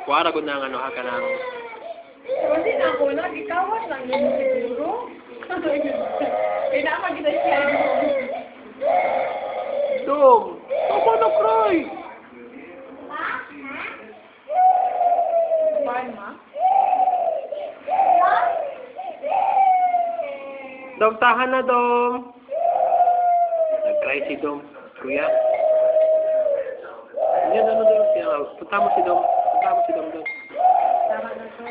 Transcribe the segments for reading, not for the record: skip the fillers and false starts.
Kuwara ko na ano ka ng... Kasi na ako lang, ikawan lang yun siguro. Kaya naman kita siya. Dom! Tama na, cry! Bye, ma. Dom, tahan na, Dom! Nag-cry si Dom. Kuya? Yan, ano Dom? Punta mo si Dom. Punta mo si Dom, Dom. Tama na to.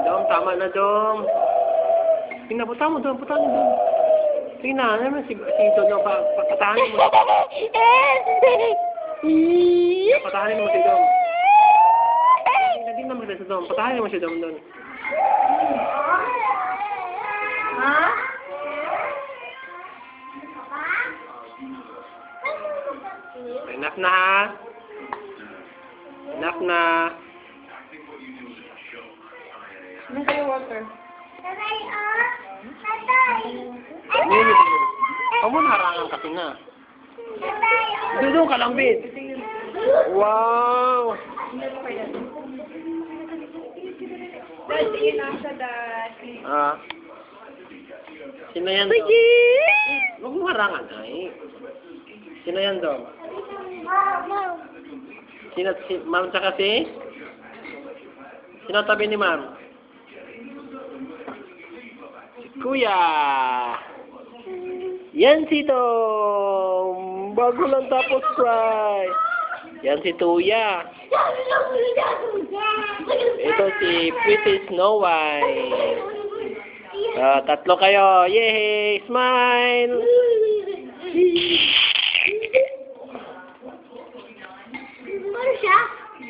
Dom, tama na, Dom. Tingnan, punta mo, Dom. Punta mo, Dom. Tingnan, ano naman si Dom. Patahanin mo. Patahanin mo si Dom. Hindi naman si Dom. Patahanin mo si Dom, Dom. Ha? Enough na, ha? Enough na. Ano kayo, Walter? Huwag mo naharangan kasi na. Doon ka lang, Bin. Wow! Dad, tingin na sa dad. Ah. Sino yan, Dom? Huwag mo harangan, ay. Sino yan, Dom? Sino, Ma'am tsaka si? Sino tabi ni Ma'am? Si Kuya! Yan si Dom! Bago lang tapos cry! Yan si Tuya! Ito si Pretty Snow White! Tatlo kayo! Yay! Smile!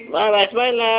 Bye-bye! Smile na!